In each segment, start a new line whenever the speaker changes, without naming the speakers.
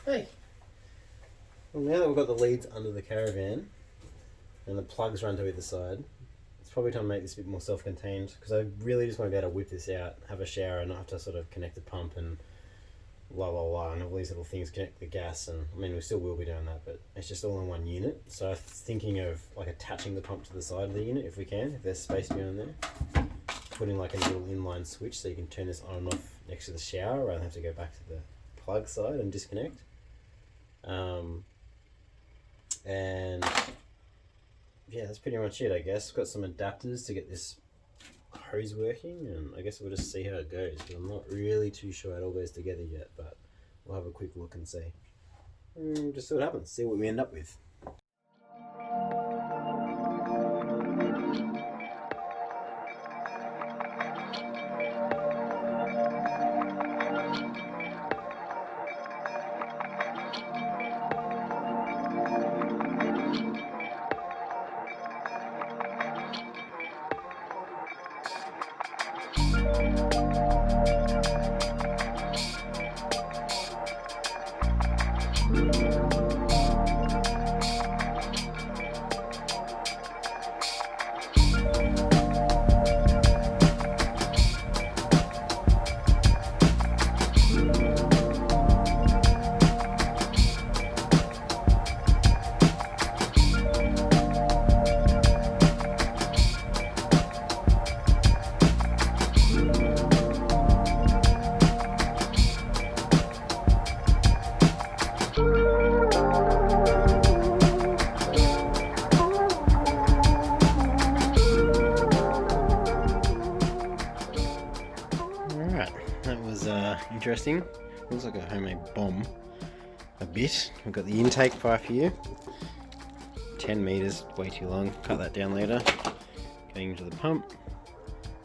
Hey! Well, now that we've got the leads under the caravan and the plugs run to either side, it's probably time to make this a bit more self-contained, because I really just want to be able to whip this out, have a shower, and not have to sort of connect the pump and blah blah blah, and all these little things connect the gas. And I mean, we still will be doing that, but it's just all in one unit. So I was thinking of like attaching the pump to the side of the unit if we can, if there's space beyond there. Putting like a little inline switch so you can turn this on and off next to the shower rather than have to go back to the plug side and disconnect. And yeah, that's pretty much it, I guess. We've got some adapters to get this hose working, and I guess we'll just see how it goes, because I'm not really too sure how it all goes together yet, but we'll have a quick look and see. Just see what happens, see what we end up with. Interesting. Looks like a homemade bomb a bit. We've got the intake pipe here, 10 meters, way too long, cut that down later. Going into the pump,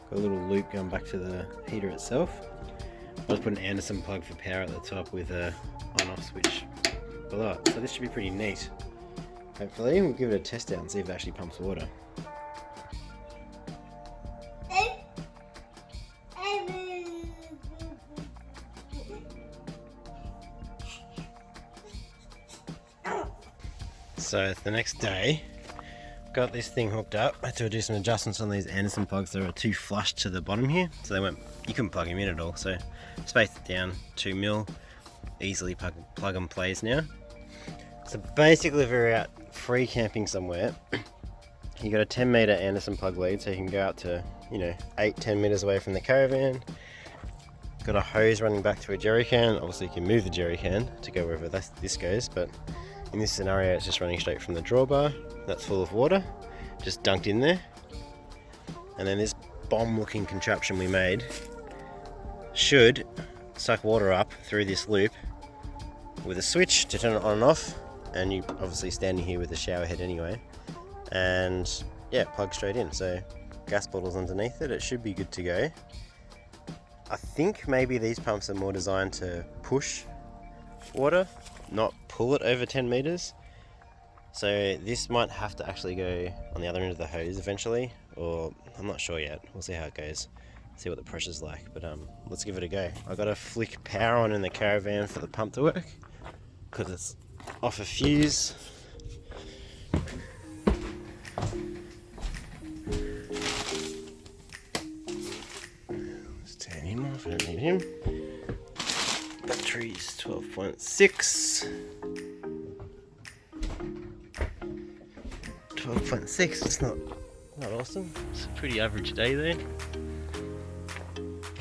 got a little loop going back to the heater itself. I'll just put an Anderson plug for power at the top with a on-off switch below it. So this should be pretty neat. Hopefully we'll give it a test out and see if it actually pumps water. So it's the next day, got this thing hooked up. I had to do some adjustments on these Anderson plugs. They were too flush to the bottom here, so they weren't, you couldn't plug them in at all. So spaced it down 2mm, easily plug and plays now. So basically if you're out free camping somewhere, you got a 10 meter Anderson plug lead, so you can go out to, 8-10 meters away from the caravan. Got a hose running back to a jerry can. Obviously you can move the jerry can to go wherever this goes, but in this scenario it's just running straight from the drawbar. That's full of water, just dunked in there. And then this bomb looking contraption we made should suck water up through this loop with a switch to turn it on and off, and you obviously standing here with the shower head anyway, and yeah, plug straight in. So gas bottles underneath it, it should be good to go. I think maybe these pumps are more designed to push water, not pull it over 10 meters. So this might have to actually go on the other end of the hose eventually, or I'm not sure yet. We'll see how it goes, see what the pressure's like, but let's give it a go. I gotta flick power on in the caravan for the pump to work, because it's off a fuse. Let's turn him off, I don't need him. Batteries 12.6. 12.6, it's not awesome. It's a pretty average day there.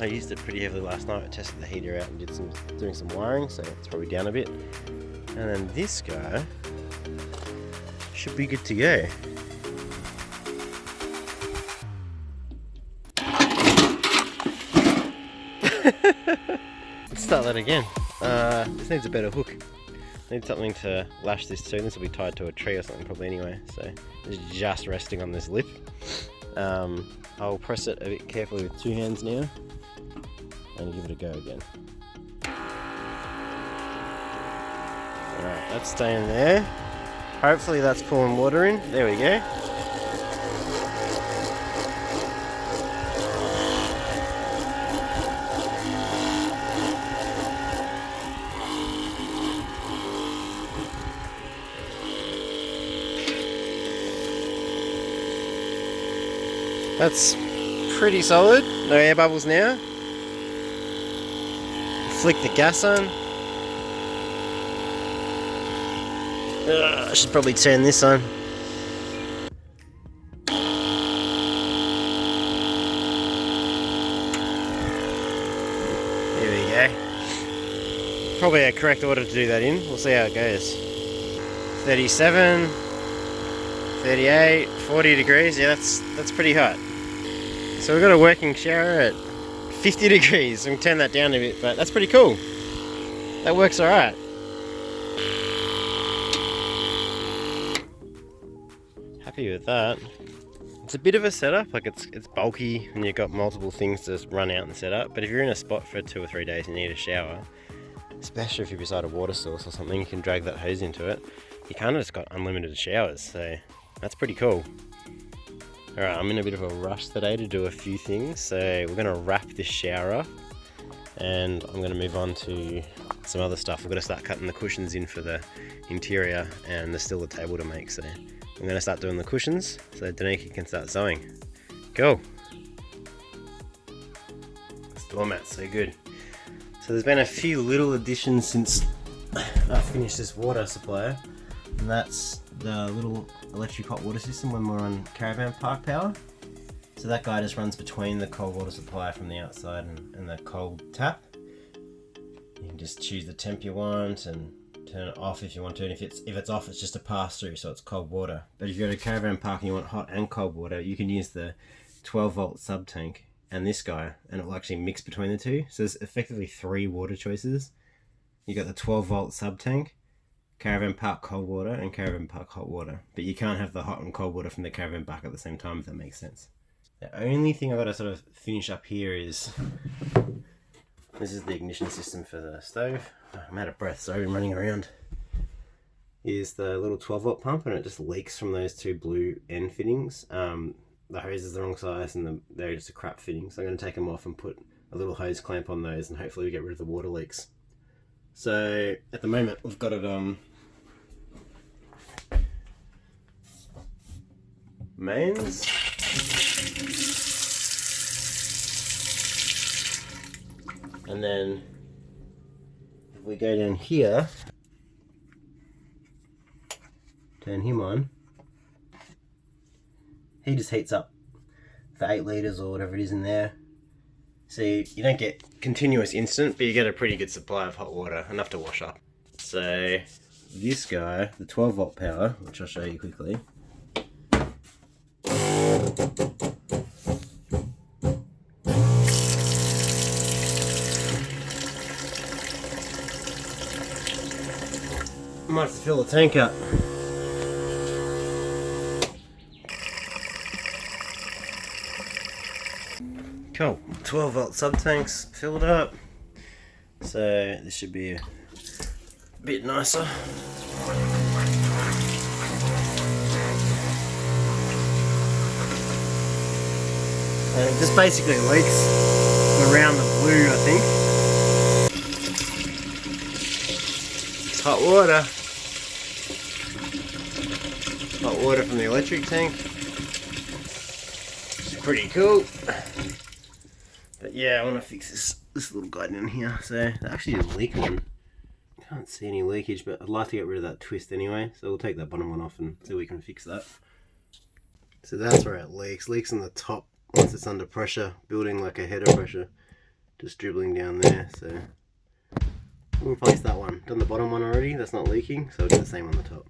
I used it pretty heavily last night. I tested the heater out and doing some wiring, so it's probably down a bit. And then this guy should be good to go. Let's start that again. This needs a better hook. I need something to lash this to. This will be tied to a tree or something probably anyway, so it's just resting on this lip. I'll press it a bit carefully with two hands now and give it a go again. Alright, that's staying there. Hopefully that's pulling water in. There we go. That's pretty solid. No air bubbles now. Flick the gas on. I should probably turn this on. There we go. Probably a correct order to do that in. We'll see how it goes. 37, 38, 40 degrees. Yeah, that's pretty hot. So we've got a working shower at 50 degrees. We can turn that down a bit, but that's pretty cool. That works alright. Happy with that. It's a bit of a setup, like it's bulky and you've got multiple things to run out and set up, but if you're in a spot for 2 or 3 days and you need a shower, especially if you're beside a water source or something, you can drag that hose into it. You kind of just got unlimited showers, so that's pretty cool. Alright, I'm in a bit of a rush today to do a few things, so we're going to wrap this shower up and I'm going to move on to some other stuff. We've got to start cutting the cushions in for the interior and there's still a table to make, so I'm going to start doing the cushions so Danica can start sewing. Cool. This doormat's so good. So there's been a few little additions since I finished this water supply, and that's the little electric hot water system when we're on Caravan Park power. So that guy just runs between the cold water supply from the outside and the cold tap. You can just choose the temp you want and turn it off if you want to, and if it's off, it's just a pass through, so it's cold water. But if you go to Caravan Park and you want hot and cold water, you can use the 12-volt sub tank and this guy, and it will actually mix between the two. So there's effectively 3 water choices. You got the 12-volt sub tank, Caravan Park cold water, and Caravan Park hot water. But you can't have the hot and cold water from the Caravan Park at the same time, if that makes sense. The only thing I've got to sort of finish up here is this is the ignition system for the stove. I'm out of breath, so I've been running around. Is the little 12-volt pump, and it just leaks from those 2 blue end fittings. The hose is the wrong size and they're just a crap fitting, so I'm going to take them off and put a little hose clamp on those and hopefully we get rid of the water leaks. So at the moment we've got it mains, and then if we go down here, turn him on, he just heats up for 8 litres or whatever it is in there. So you don't get continuous instant, but you get a pretty good supply of hot water, enough to wash up. So this guy, the 12-volt power, which I'll show you quickly. I might have to fill the tank up. Cool, 12-volt sub-tanks filled up, so this should be a bit nicer. And it just basically leaks around the blue, I think. It's hot water. Hot water from the electric tank. It's pretty cool. But yeah, I want to fix this little guy down here. So there actually is a leak one. Can't see any leakage, but I'd like to get rid of that twist anyway. So we'll take that bottom one off and see if we can fix that. So that's where it leaks. Leaks on the top once it's under pressure, building like a header pressure, just dribbling down there. So we'll replace that one. Done the bottom one already. That's not leaking, so we'll do the same on the top.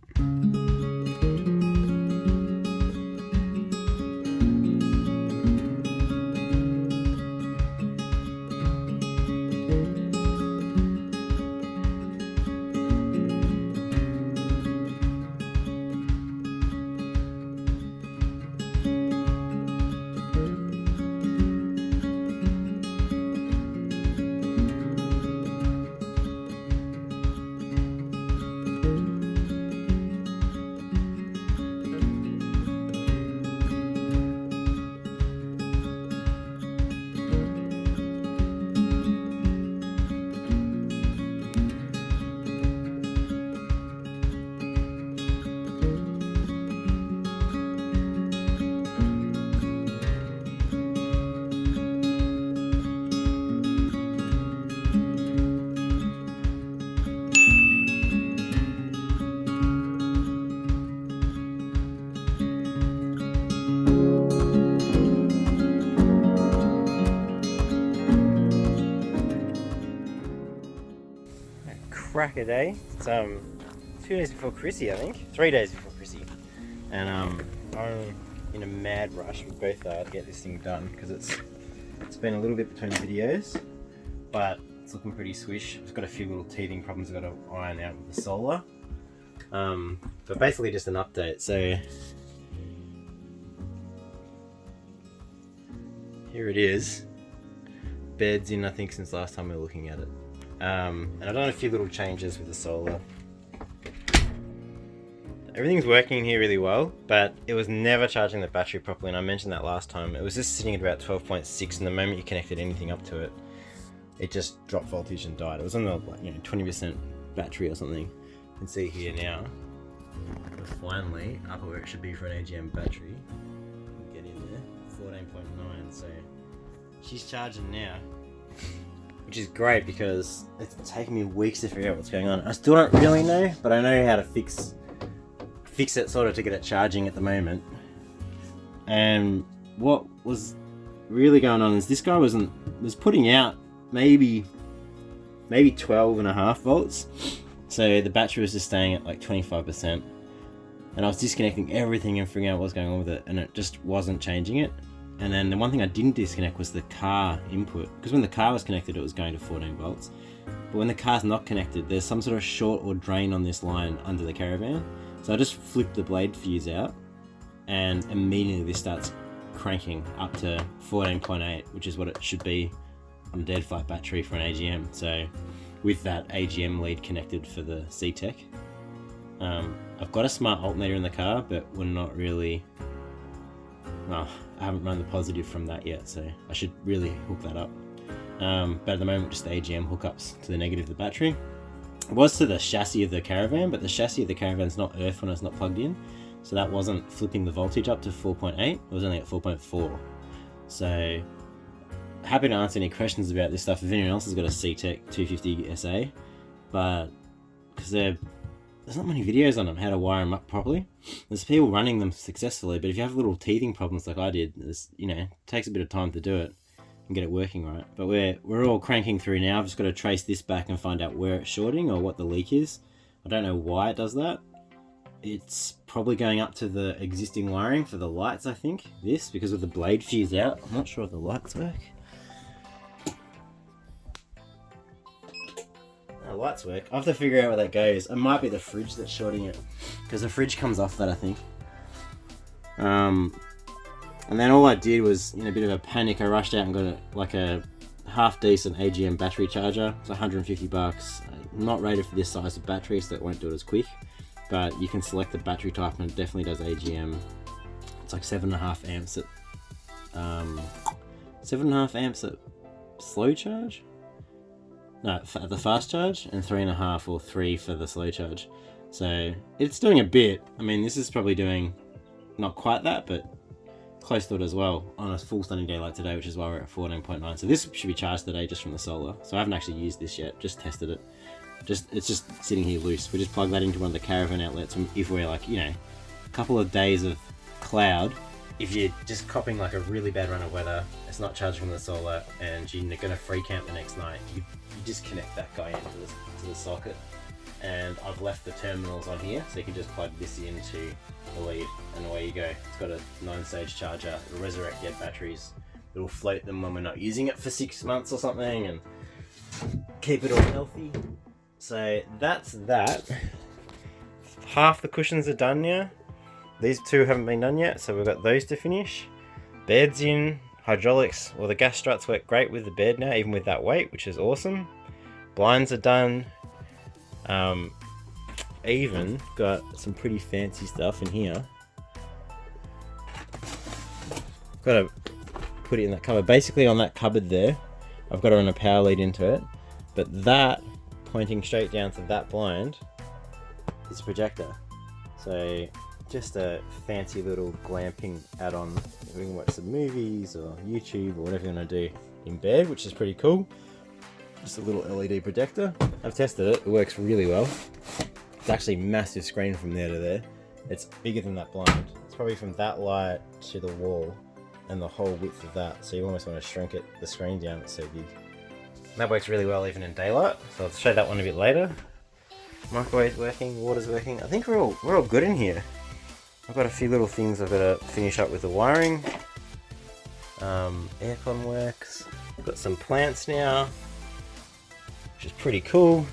crack a day. It's 2 days before Chrissy, I think. 3 days before Chrissy. And I'm in a mad rush. We both are to get this thing done because it's been a little bit between videos, but it's looking pretty swish. It's got a few little teething problems I've got to iron out with the solar. But basically just an update. So here it is. Bed's in, I think, since last time we were looking at it. And I've done a few little changes with the solar. Everything's working here really well, but it was never charging the battery properly, and I mentioned that last time. It was just sitting at about 12.6, and the moment you connected anything up to it, it just dropped voltage and died. It was on the 20% battery or something. You can see here now, we're finally up where it should be for an AGM battery. Get in there, 14.9, so she's charging now, which is great because it's taken me weeks to figure out what's going on. I still don't really know, but I know how to fix it sort of to get it charging at the moment. And what was really going on is this guy was putting out maybe 12.5 volts. So the battery was just staying at like 25%. And I was disconnecting everything and figuring out what was going on with it, and it just wasn't changing it. And then the one thing I didn't disconnect was the car input, because when the car was connected it was going to 14 volts. But when the car's not connected, there's some sort of short or drain on this line under the Caravan. So I just flipped the blade fuse out, and immediately this starts cranking up to 14.8, which is what it should be on a dead flat battery for an AGM. So with that AGM lead connected for the C-Tech. I've got a smart alternator in the car, but we're not really... Well, I haven't run the positive from that yet, so I should really hook that up. But at the moment, just the AGM hookups to the negative of the battery. It was to the chassis of the Caravan, but the chassis of the Caravan's not earth when it's not plugged in, so that wasn't flipping the voltage up to 4.8, it was only at 4.4. So, happy to answer any questions about this stuff if anyone else has got a C-Tech 250 SA, but because there's not many videos on them, how to wire them up properly. There's people running them successfully, but if you have little teething problems like I did, it takes a bit of time to do it and get it working right. But we're all cranking through now. I've just got to trace this back and find out where it's shorting or what the leak is. I don't know why it does that. It's probably going up to the existing wiring for the lights, I think. Because with the blade fuse out, I'm not sure if the lights work. The lights work. I have to figure out where that goes. It might be the fridge that's shorting it, because the fridge comes off that, I think. And then all I did was, in a bit of a panic, I rushed out and got a half decent AGM battery charger. It's $150. Not rated for this size of battery, so it won't do it as quick. But you can select the battery type, and it definitely does AGM. It's like 7.5 amps at 7.5 amps at slow charge. No, at the fast charge, and 3.5 or 3 for the slow charge. So it's doing a bit. I mean, this is probably doing not quite that, but close to it as well on a full stunning day like today, which is why we're at 14.9. So this should be charged today just from the solar. So I haven't actually used this yet, just tested it. It's just sitting here loose. We just plug that into one of the Caravan outlets, and if we're like, a couple of days of cloud, if you're just copping like a really bad run of weather, it's not charging from the solar, and you're going to free camp the next night, you just connect that guy into the socket. And I've left the terminals on here, so you can just plug this into the lead, and away you go. It's got a 9-stage charger. It'll resurrect dead batteries. It'll float them when we're not using it for 6 months or something, and keep it all healthy. So that's that. Half the cushions are done now. These two haven't been done yet, so we've got those to finish. Bed's in, hydraulics, well, the gas struts work great with the bed now, even with that weight, which is awesome. Blinds are done. Even got some pretty fancy stuff in here. Got to put it in that cupboard. Basically on that cupboard there, I've got to run a power lead into it, but that pointing straight down to that blind is a projector. So just a fancy little glamping add-on. We can watch some movies or YouTube or whatever you want to do in bed, which is pretty cool. Just a little LED projector. I've tested it, it works really well. It's actually a massive screen from there to there. It's bigger than that blind. It's probably from that light to the wall and the whole width of that. So you almost want to shrink the screen down, it's so big. And that works really well even in daylight. So I'll show that one a bit later. Microwave's working, water's working. I think we're all good in here. I've got a few little things I've got to finish up with the wiring. Aircon works. I've got some plants now, which is pretty cool.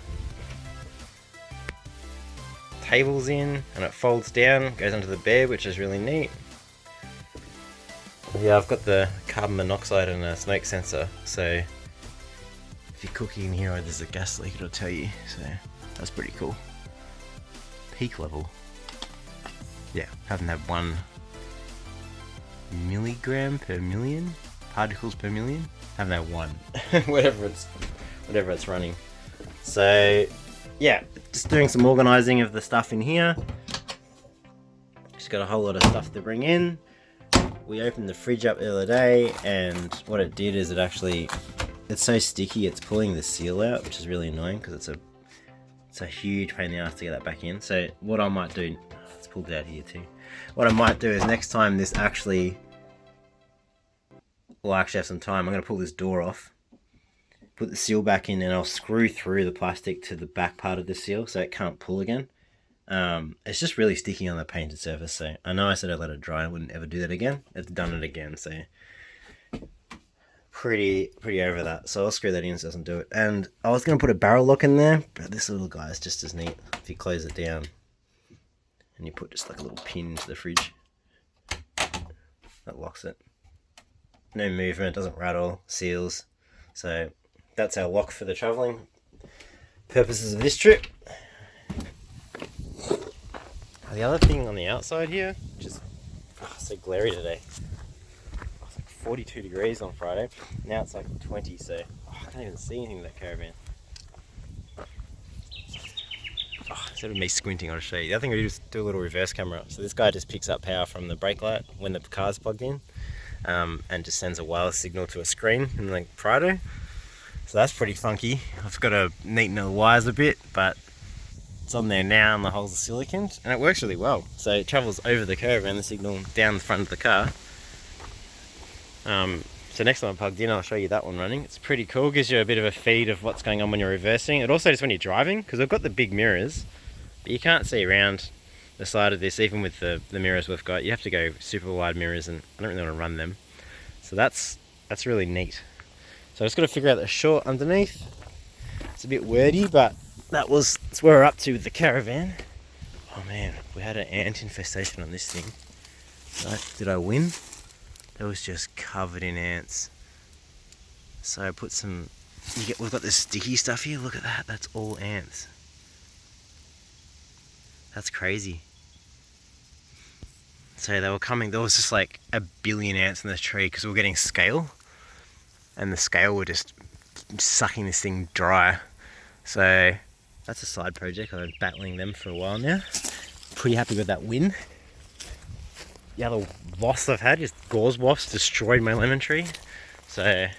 Table's in, and it folds down, goes onto the bed, which is really neat. Yeah, I've got the carbon monoxide and a smoke sensor, so if you're cooking in here or there's a gas leak, it'll tell you, so that's pretty cool. Peak level. Yeah, haven't had 1 milligram per million particles per million. Haven't had 1. whatever it's running. So yeah, just doing some organizing of the stuff in here. Just got a whole lot of stuff to bring in. We opened the fridge up the other day, and what it did is it's so sticky it's pulling the seal out, which is really annoying because it's a huge pain in the ass to get that back in. So what I might do, let's pull it out here too. What I might do is next time this actually have some time, I'm going to pull this door off, put the seal back in, and I'll screw through the plastic to the back part of the seal so it can't pull again. It's just really sticky on the painted surface, so I know I said I'd let it dry, I wouldn't ever do that again. It's done it again, so pretty over that. So I'll screw that in so it doesn't do it. And I was going to put a barrel lock in there, but this little guy is just as neat. If you close it down and you put just like a little pin into the fridge, that locks it. No movement, doesn't rattle, seals. So that's our lock for the travelling purposes of this trip. The other thing on the outside here, which is so glary today. It's like 42 degrees on Friday. Now it's like 20, so I can't even see anything in that caravan. Instead of me squinting, I'll show you. The other thing we do is do a little reverse camera. So this guy just picks up power from the brake light when the car's plugged in, and just sends a wireless signal to a screen in the Prado. So that's pretty funky. I've got to neaten the wires a bit, but it's on there now and the holes are siliconed, and it works really well. So it travels over the caravan, the signal down the front of the car. So next time I'm plugged in, I'll show you that one running. It's pretty cool, gives you a bit of a feed of what's going on when you're reversing. It also just when you're driving, because we've got the big mirrors, but you can't see around the side of this, even with the mirrors we've got. You have to go super wide mirrors, and I don't really want to run them. So that's really neat. So I just got to figure out the short underneath. It's a bit wordy, but that's where we're up to with the caravan. Oh man, we had an ant infestation on this thing. Did I win? It was just covered in ants. So I put some, we've got this sticky stuff here, look at that, that's all ants. That's crazy. So they were coming, there was just like 1 billion ants in this tree because we were getting scale. And the scale were just sucking this thing dry. So that's a side project. I've been battling them for a while now. Pretty happy with that win. The other loss I've had is gauze wasps destroyed my lemon tree. So I'm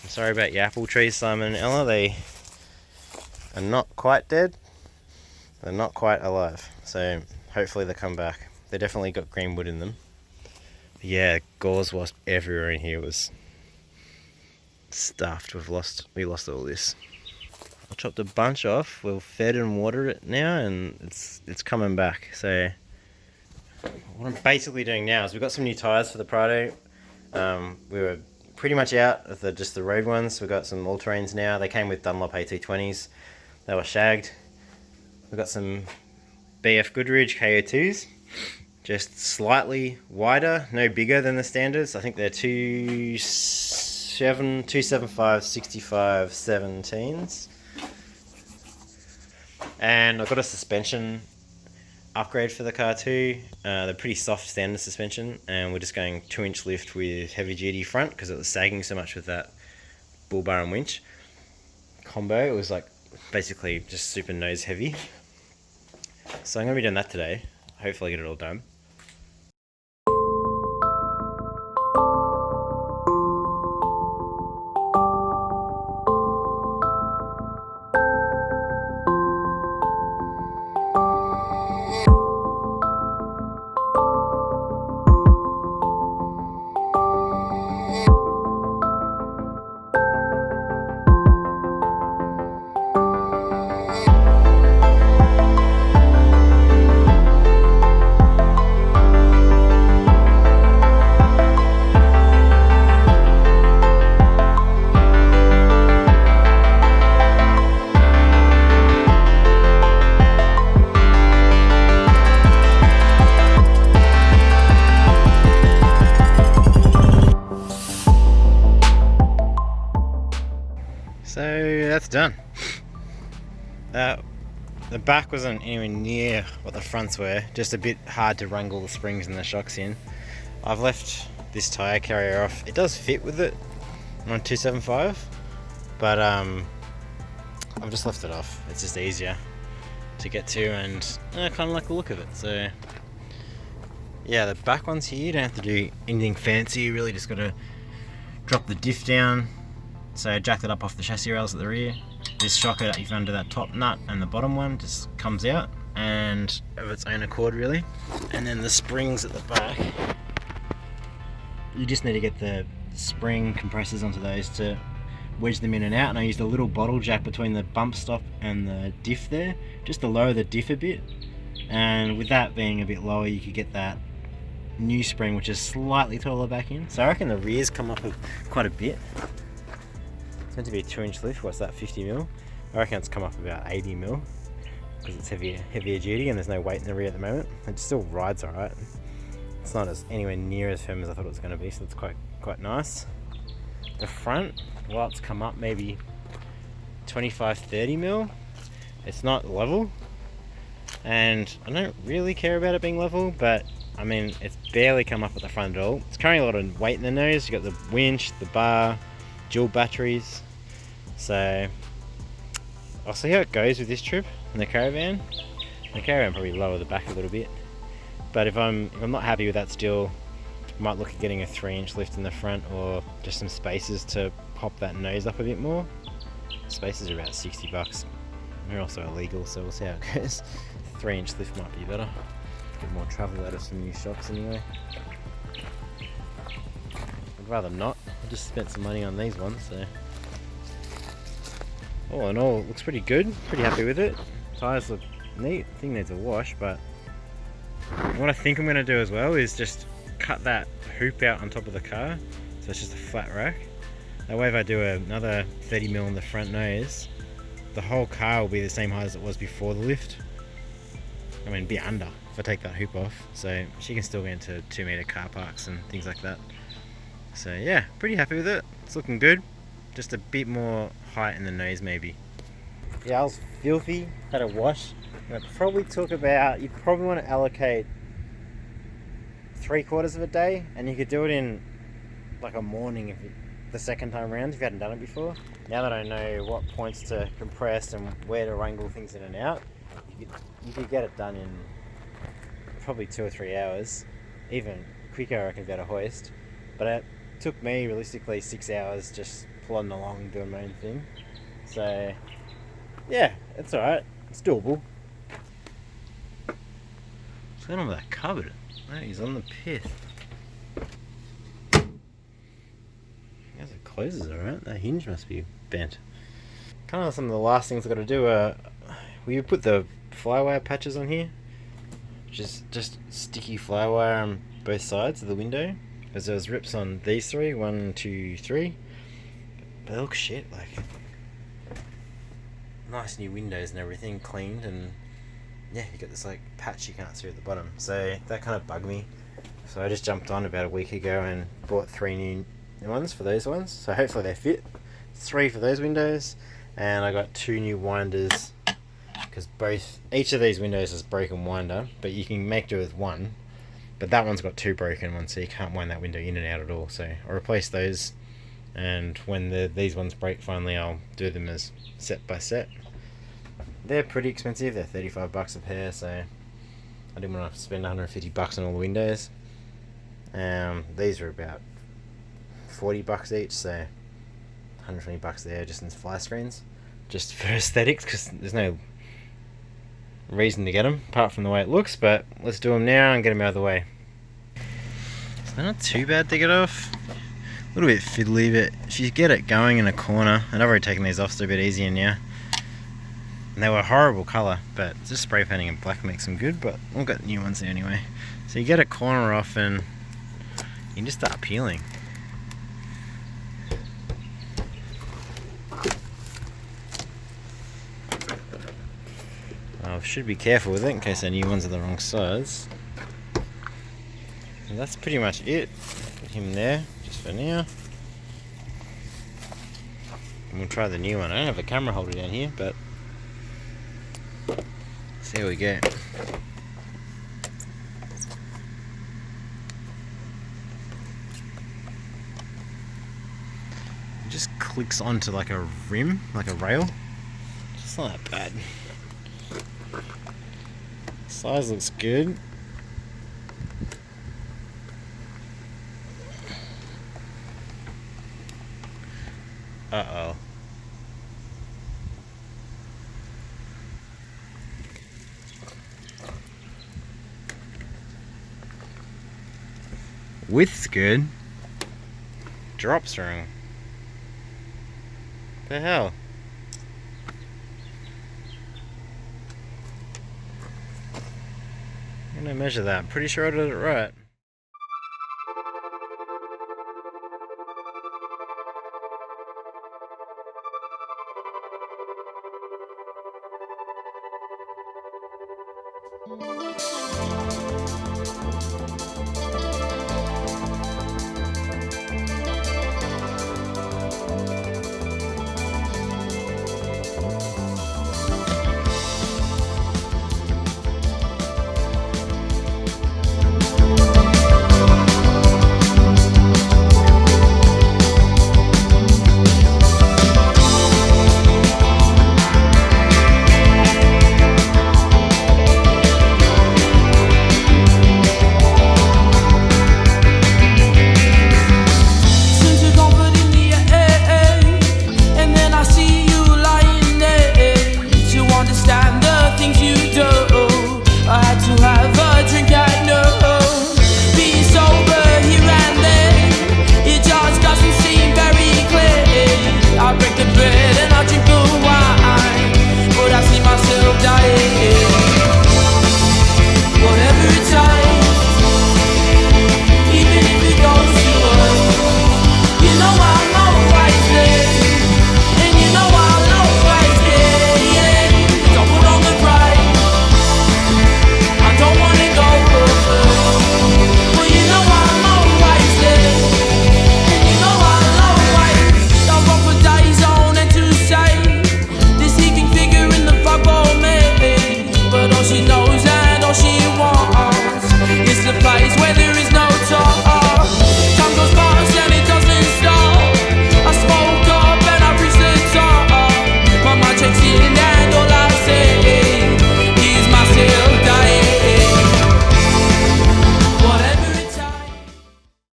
sorry about your apple trees, Simon and Ella. They are not quite dead. They're not quite alive. So hopefully they come back. They definitely got green wood in them. But yeah, gauze wasp everywhere in here was stuffed. We lost all this. I chopped a bunch off. We've fed and watered it now, and it's coming back. So what I'm basically doing now is we've got some new tyres for the Prado. We were pretty much out of just the road ones. We've got some all-terrains now. They came with Dunlop A220s. They were shagged. We've got some BF Goodrich KO2s. Just slightly wider, no bigger than the standards. I think they're 275 65 17s. And I've got a suspension upgrade for the car too. They're pretty soft standard suspension, and we're just going 2-inch lift with heavy duty front because it was sagging so much with that bull bar and winch combo. It was like basically just super nose heavy. So I'm going to be doing that today. Hopefully get it all done. So that's done. The back wasn't anywhere near what the fronts were, just a bit hard to wrangle the springs and the shocks in. I've left this tyre carrier off. It does fit with it on 275, but I've just left it off. It's just easier to get to, and I kind of like the look of it. So yeah, the back ones here, you don't have to do anything fancy. You really just got to drop the diff down, so jack it up off the chassis rails at the rear. This shocker that you've under that top nut and the bottom one just comes out, and of its own accord really. And then the springs at the back, you just need to get the spring compressors onto those to wedge them in and out. And I used a little bottle jack between the bump stop and the diff there, just to lower the diff a bit. And with that being a bit lower, you could get that new spring, which is slightly taller, back in. So I reckon the rears come up quite a bit. It's meant to be a 2-inch lift. What's that, 50 mil? I reckon it's come up about 80 mil because it's heavier duty and there's no weight in the rear at the moment. It still rides alright. It's not anywhere near as firm as I thought it was going to be, so it's quite nice. The front, well, it's come up maybe 25-30 mil. It's not level, and I don't really care about it being level, but I mean, it's barely come up at the front at all. It's carrying a lot of weight in the nose. You've got the winch, the bar, dual batteries. So I'll see how it goes with this trip in the Caravan. The Caravan probably lower the back a little bit, but if I'm not happy with that still, I might look at getting a 3-inch lift in the front, or just some spacers to pop that nose up a bit more. Spacers are about $60. They're also illegal, so we'll see how it goes. 3-inch lift might be better. Get more travel out of some new shocks anyway. I'd rather not. I just spent some money on these ones, so all in all, it looks pretty good. Pretty happy with it. Tyres look neat. I think needs a wash, but what I think I'm going to do as well is just cut that hoop out on top of the car, so it's just a flat rack. That way if I do another 30 mil on the front nose, the whole car will be the same height as it was before the lift. I mean, be under if I take that hoop off, so she can still get into 2-meter car parks and things like that. So yeah, pretty happy with it. It's looking good. Just a bit more height in the nose maybe. Yeah, I was filthy, had a wash. And it probably took about, you'd probably want to allocate 3/4 of a day, and you could do it in like a morning the second time around if you hadn't done it before. Now that I know what points to compress and where to wrangle things in and out, you could get it done in probably 2 or 3 hours, even quicker I reckon, without a hoist. But it took me realistically 6 hours just plodding along doing my own thing. So yeah, it's alright, it's doable. What's going on with that cupboard? Oh, he's on the piss. As it closes alright, that hinge must be bent. Kind of some of the last things I've got to do. We put the flywire patches on here, which is just sticky flywire on both sides of the window, because there was rips on these three, 1, 2, 3, but they look shit. Like, nice new windows and everything, cleaned, and yeah, you got this like patch you can't see at the bottom, so that kind of bugged me. So I just jumped on about a week ago and bought 3 new ones for those ones, so hopefully they fit. 3 for those windows, and I got 2 new winders, because each of these windows has broken winder, but you can make do with one, but that one's got 2 broken ones, so you can't wind that window in and out at all. So I'll replace those, and when these ones break finally, I'll do them as set by set. They're pretty expensive, they're $35 a pair, so I didn't want to spend $150 on all the windows. These are about $40 each, so $120 there just in fly screens, just for aesthetics, because there's no reason to get them apart from the way it looks. But let's do them now and get them out of the way. So they're not too bad to get off, a little bit fiddly, but if you get it going in a corner, and I've already taken these off, so they're a bit easier now. And they were a horrible colour, but just spray painting in black makes them good, but we've got new ones there anyway. So you get a corner off and you can just start peeling. I should be careful with it in case our new ones are the wrong size. And that's pretty much it. Put him there just for now. We'll try the new one. I don't have a camera holder down here, but see how we go. It just clicks onto like a rim, like a rail. It's not that bad. Size looks good. Uh-oh. Width's good. Drop's wrong. The hell? I'm gonna measure that. I'm pretty sure I did it right.